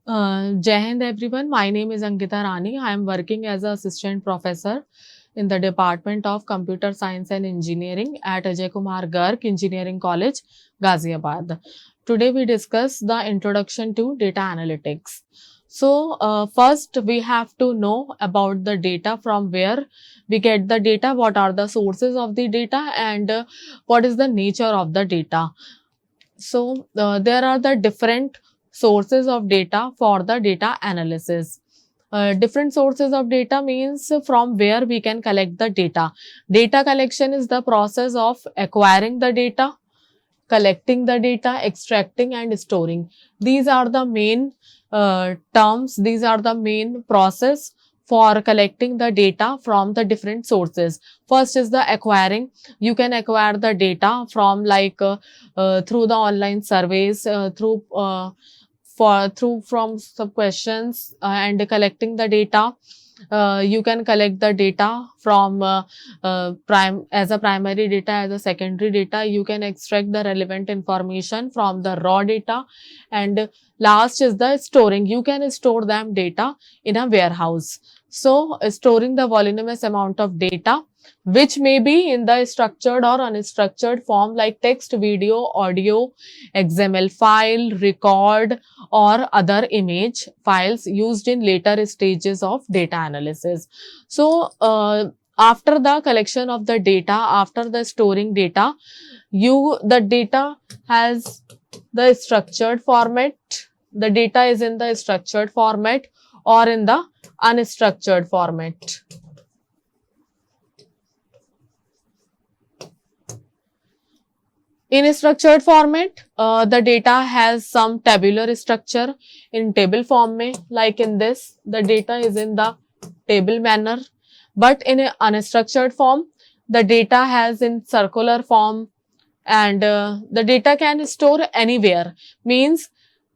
Jai Hind everyone. My name is Ankita Rani. I am working as an assistant professor in the Department of Computer Science and Engineering at Ajay Kumar Garg Engineering College, Ghaziabad. Today we discuss the introduction to data analytics. So first we have to know about the data, from where we get the data, what are the sources of the data, and what is the nature of the data. So there are the different sources of data for the data analysis. Different sources of data means from where we can collect the data. Data collection is the process of acquiring the data, collecting the data, extracting and storing. These are the main terms, these are the main process for collecting the data from the different sources. First is the acquiring. You can acquire the data from through the online surveys, from some questions and collecting the data. You can collect the data from as a primary data, as a secondary data. You can extract the relevant information from the raw data, and last is the storing. You can store them data in a warehouse. So storing the voluminous amount of data, which may be in the structured or unstructured form like text, video, audio, XML file, record or other image files used in later stages of data analysis. So after the collection of the data, after the storing data, the data has the structured format. The data is in the structured format or in the unstructured format. In structured format, the data has some tabular structure in table form mein, like in this, the data is in the table manner. But in an unstructured form, the data has in circular form, and the data can store anywhere. Means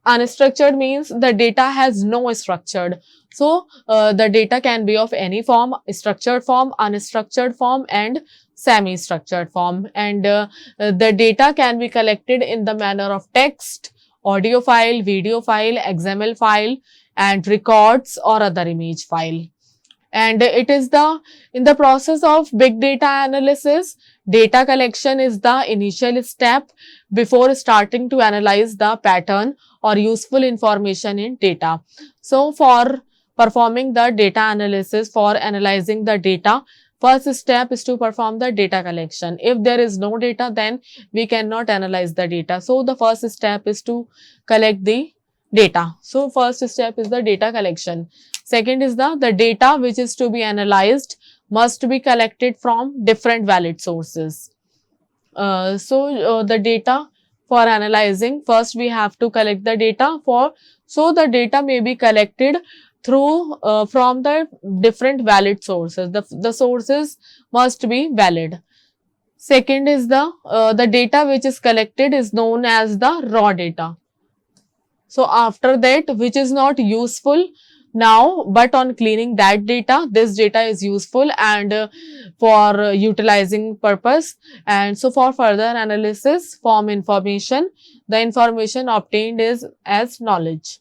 unstructured means the data has no structured. So the data can be of any form: structured form, unstructured form and semi-structured form. And the data can be collected in the manner of text, audio file, video file, XML file and records or other image file. And it is in the process of big data analysis, data collection is the initial step before starting to analyze the pattern or useful information in data. So for performing the data analysis, for analyzing the data, first step is to perform the data collection. If there is no data, then we cannot analyze the data. So the first step is to collect the data. So first step is the data collection. Second is the data which is to be analyzed must be collected from different valid sources. The data for analyzing, first we have to collect the data so the data may be collected through from the different valid sources. The sources must be valid. Second is the data which is collected is known as the raw data. So after that, which is not useful now, but on cleaning that data, this data is useful and for utilizing purpose. And so for further analysis, form information, the information obtained is as knowledge.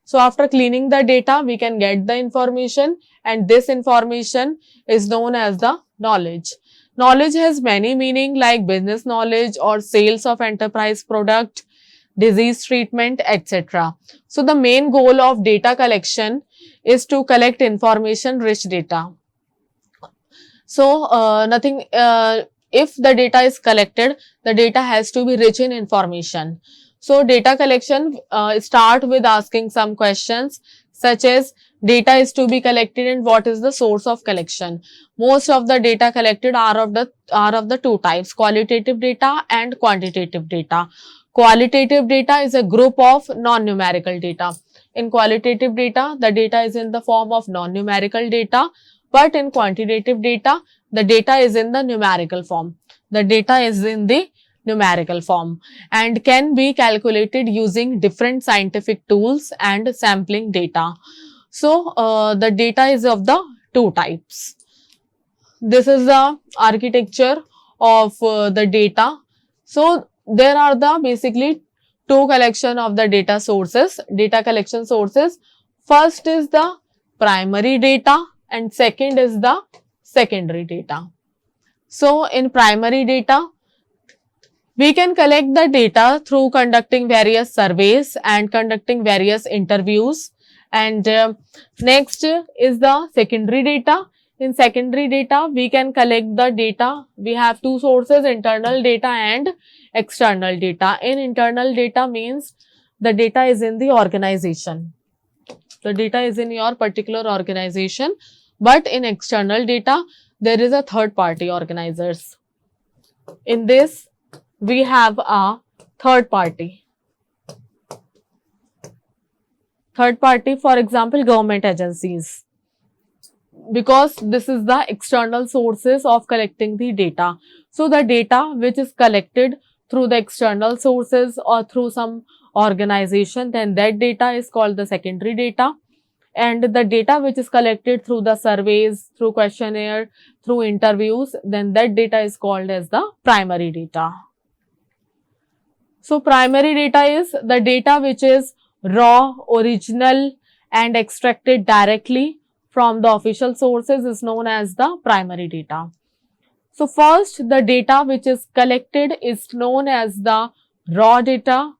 So after cleaning the data, we can get the information, and this information is known as the knowledge. Knowledge has many meaning like business knowledge or sales of enterprise product, disease treatment, etc. So the main goal of data collection is to collect information rich data. If the data is collected, the data has to be rich in information. So data collection start with asking some questions such as data is to be collected and what is the source of collection. Most of the data collected are of the two types: qualitative data and quantitative data. Qualitative data is a group of non-numerical data. In qualitative data, the data is in the form of non-numerical data, but in quantitative data, the data is in the numerical form. The data is in the numerical form and can be calculated using different scientific tools and sampling data. So the data is of the two types. This is the architecture of the data. So there are the basically two collection of the data sources, data collection sources. First is the primary data and second is the secondary data. So in primary data, we can collect the data through conducting various surveys and conducting various interviews. And next is the secondary data. In secondary data, we can collect the data. We have two sources, internal data and external data. In internal data means the data is in the organization. The data is in your particular organization. But in external data, there is a third party organizers. In this, we have a third party. Third party, for example, government agencies. Because this is the external sources of collecting the data. So the data which is collected through the external sources or through some organization, then that data is called the secondary data. And the data which is collected through the surveys, through questionnaire, through interviews, then that data is called as the primary data. So primary data is the data which is raw, original and extracted directly from the official sources is known as the primary data. So first, the data which is collected is known as the raw data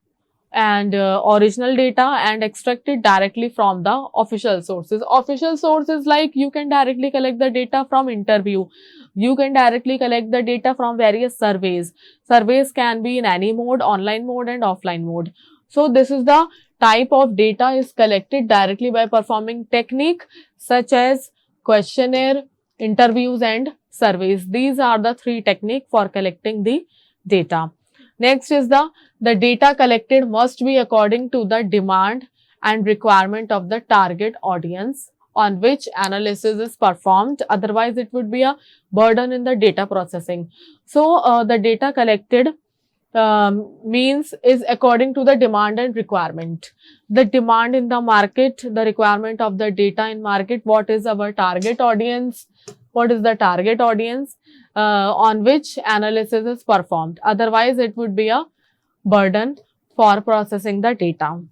and original data and extracted directly from the official sources. Official sources like you can directly collect the data from interview. You can directly collect the data from various surveys. Surveys can be in any mode, online mode and offline mode. So this is the type of data is collected directly by performing technique such as questionnaire, interviews and surveys. These are the three techniques for collecting the data. Next is the data collected must be according to the demand and requirement of the target audience on which analysis is performed. Otherwise, it would be a burden in the data processing. So, the data collected means is according to the demand and requirement. The demand in the market, the requirement of the data in market, what is our target audience, what is the target audience on which analysis is performed. Otherwise, it would be a burden for processing the data.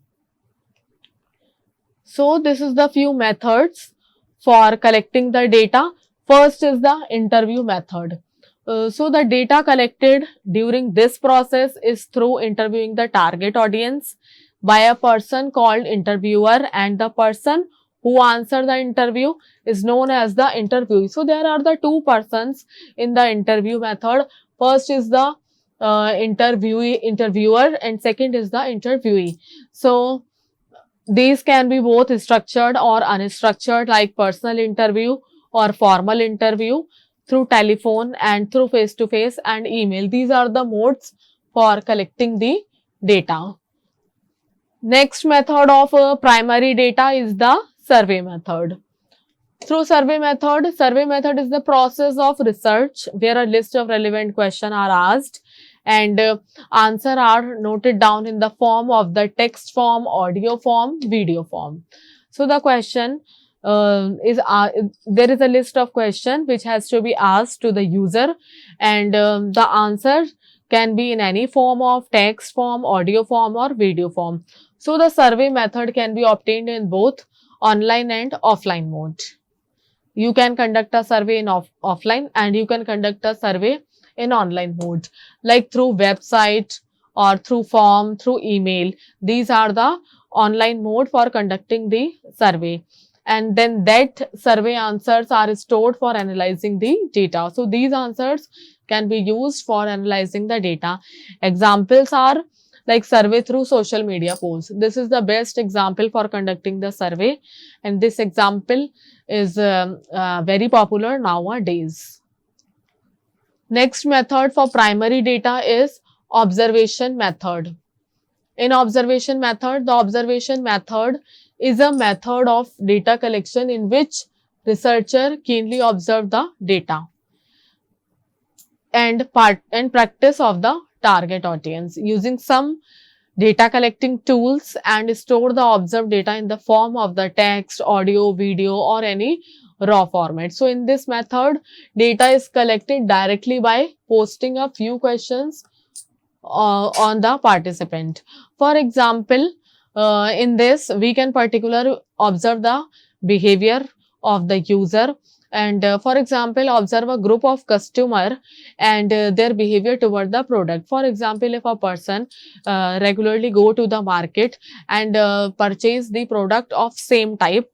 So, this is the few methods for collecting the data. First is the interview method. So, the data collected during this process is through interviewing the target audience by a person called interviewer, and the person who answered the interview is known as the interviewee. So, there are the two persons in the interview method. First is the interviewer and second is the interviewee. So, these can be both structured or unstructured, like personal interview or formal interview through telephone and through face-to-face and email. These are the modes for collecting the data. Next method of primary data is the survey method. Through survey method is the process of research where a list of relevant questions are asked and answers are noted down in the form of the text form, audio form, video form. So, the question there is a list of questions which has to be asked to the user, and the answer can be in any form of text form, audio form or video form. So, the survey method can be obtained in both online and offline mode. You can conduct a survey in offline and you can conduct a survey in online mode, like through website or through form, through email. These are the online mode for conducting the survey. And then that survey answers are stored for analyzing the data. So, these answers can be used for analyzing the data. Examples are like survey through social media polls. This is the best example for conducting the survey, and this example is very popular nowadays. Next method for primary data is observation method. In observation method, the observation method is a method of data collection in which researcher keenly observe the data and practice of the target audience using some data collecting tools and store the observed data in the form of the text, audio, video or any raw format. So, in this method, data is collected directly by posting a few questions on the participant. For example, in this we can particularly observe the behavior of the user, and for example observe a group of customer and their behavior toward the product. For example, if a person regularly go to the market and purchase the product of same type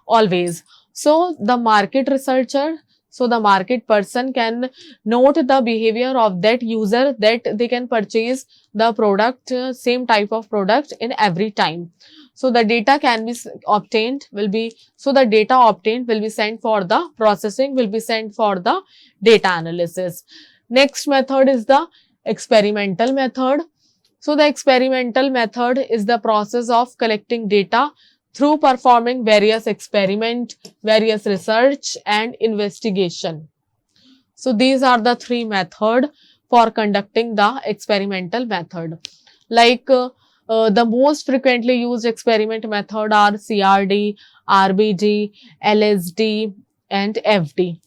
always, so the market researcher, so the market person can note the behavior of that user, that they can purchase the product, same type of product in every time. So the data can be obtained, will be, so the data obtained will be sent for the processing, will be sent for the data analysis. Next method is the experimental method. So the experimental method is the process of collecting data through performing various experiment, various research and investigation. So these are the three methods for conducting the experimental method. Like the most frequently used experiment method are CRD, RBD, LSD and FD.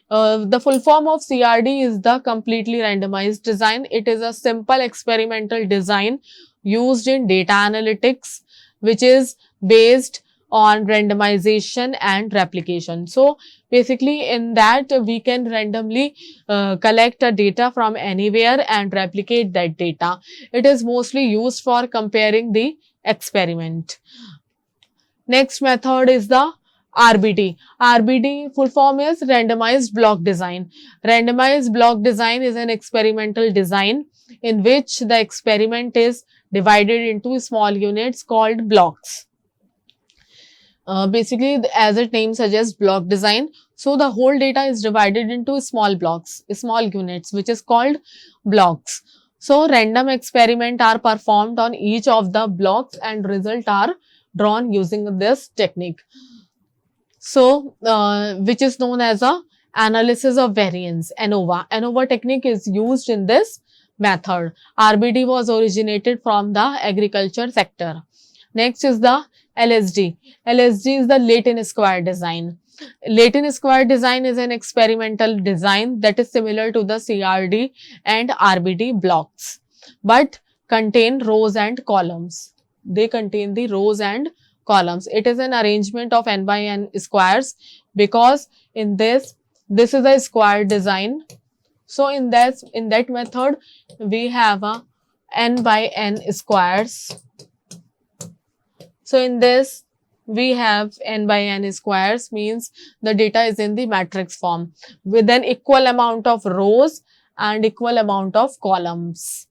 The full form of CRD is the completely randomized design. It is a simple experimental design used in data analytics, which is based on randomization and replication. So basically in that we can randomly collect a data from anywhere and replicate that data. It is mostly used for comparing the experiment. Next method is the RBD. RBD full form is randomized block design. Randomized block design is an experimental design in which the experiment is divided into small units called blocks. Basically, as its name suggests, block design. So the whole data is divided into small blocks, small units, which is called blocks. So random experiments are performed on each of the blocks and results are drawn using this technique. So, which is known as a analysis of variance, ANOVA. ANOVA technique is used in this method. RBD was originated from the agriculture sector. Next is the LSD. LSD is the Latin square design. Latin square design is an experimental design that is similar to the CRD and RBD blocks, but contain rows and columns. They contain the rows and columns. It is an arrangement of n by n squares because in this is a square design. So in that method we have a n by n squares. So in this we have n by n squares, means the data is in the matrix form with an equal amount of rows and equal amount of columns,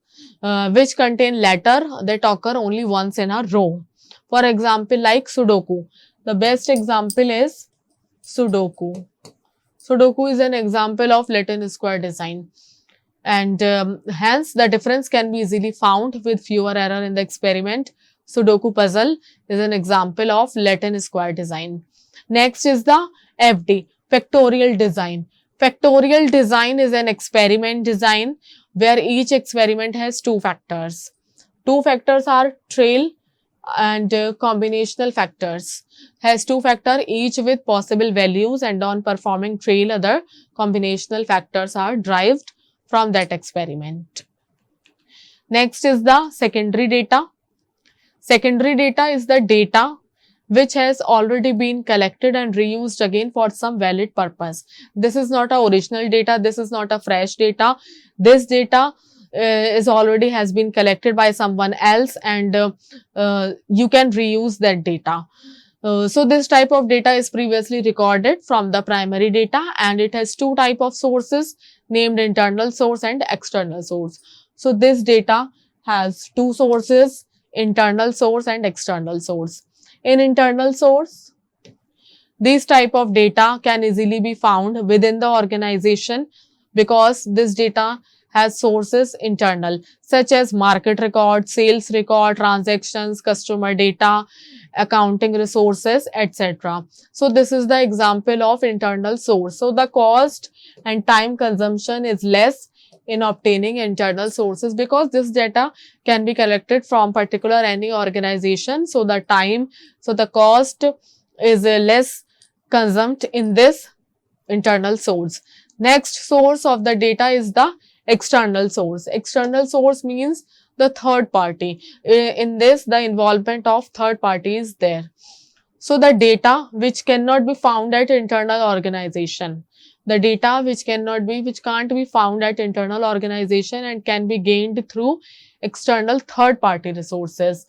which contain letter that occur only once in a row. For example, like Sudoku. The best example is Sudoku. Sudoku is an example of Latin square design, and hence the difference can be easily found with fewer error in the experiment. Sudoku puzzle is an example of Latin square design. Next is the FD, factorial design. Factorial design is an experiment design where each experiment has two factors. Two factors are trail and combinational factors. Has two factors each with possible values, and on performing trail other combinational factors are derived from that experiment. Next is the secondary data. Secondary data is the data which has already been collected and reused again for some valid purpose. This is not a original data, this is not a fresh data. This data is already has been collected by someone else, and you can reuse that data. So this type of data is previously recorded from the primary data, and it has two type of sources named internal source and external source. So this data has two sources, internal source and external source. In internal source, this type of data can easily be found within the organization because this data has sources internal, such as market record, sales record, transactions, customer data, accounting resources, etc. So this is the example of internal source. So the cost and time consumption is less in obtaining internal sources because this data can be collected from particular any organization. So the time, so the cost is less consumed in this internal source. Next source of the data is the external source. External source means the third party. In this, the involvement of third party is there. So the data which cannot be found at internal organization, the data which can't be found at internal organization and can be gained through external third party resources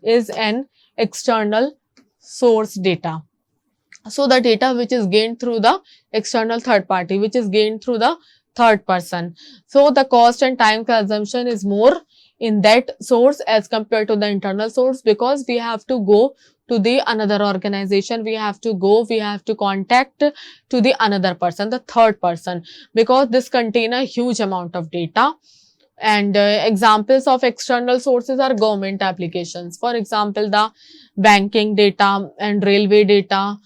is an external source data. So the data which is gained through the external third party, which is gained through the third person. So the cost and time consumption is more in that source as compared to the internal source, because we have to go to the another organization, we have to contact to the another person, the third person, because this contain a huge amount of data. And examples of external sources are government applications. For example, the banking data and railway data,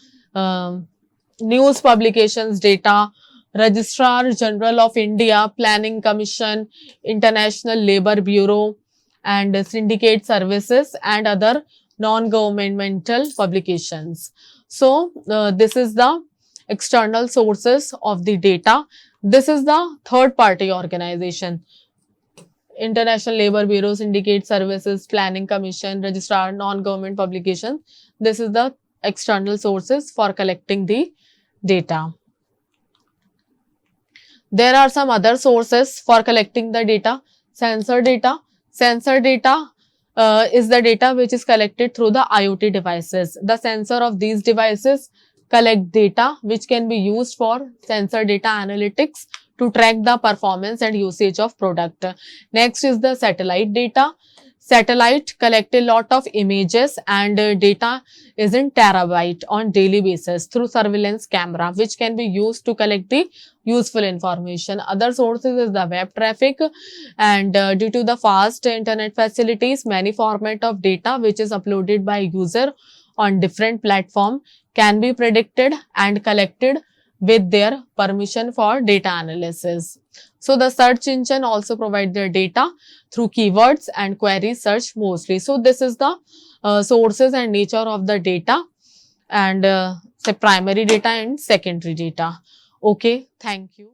news publications data, Registrar General of India, Planning Commission, International Labour Bureau, and syndicate services and other non-governmental publications. So, this is the external sources of the data. This is the third party organization. International Labour Bureau, syndicate services, Planning Commission, Registrar, non-government publication. This is the external sources for collecting the data. There are some other sources for collecting the data. Sensor data. Sensor data is the data which is collected through the IoT devices. The sensor of these devices collect data which can be used for sensor data analytics to track the performance and usage of product. Next is the satellite data. Satellite collect a lot of images and data is in terabyte on daily basis through surveillance camera, which can be used to collect the useful information. Other sources is the web traffic, and due to the fast internet facilities, many format of data which is uploaded by user on different platform can be predicted and collected with their permission for data analysis. So the search engine also provide their data through keywords and query search mostly. So this is the sources and nature of the data, and say primary data and secondary data. Okay, thank you.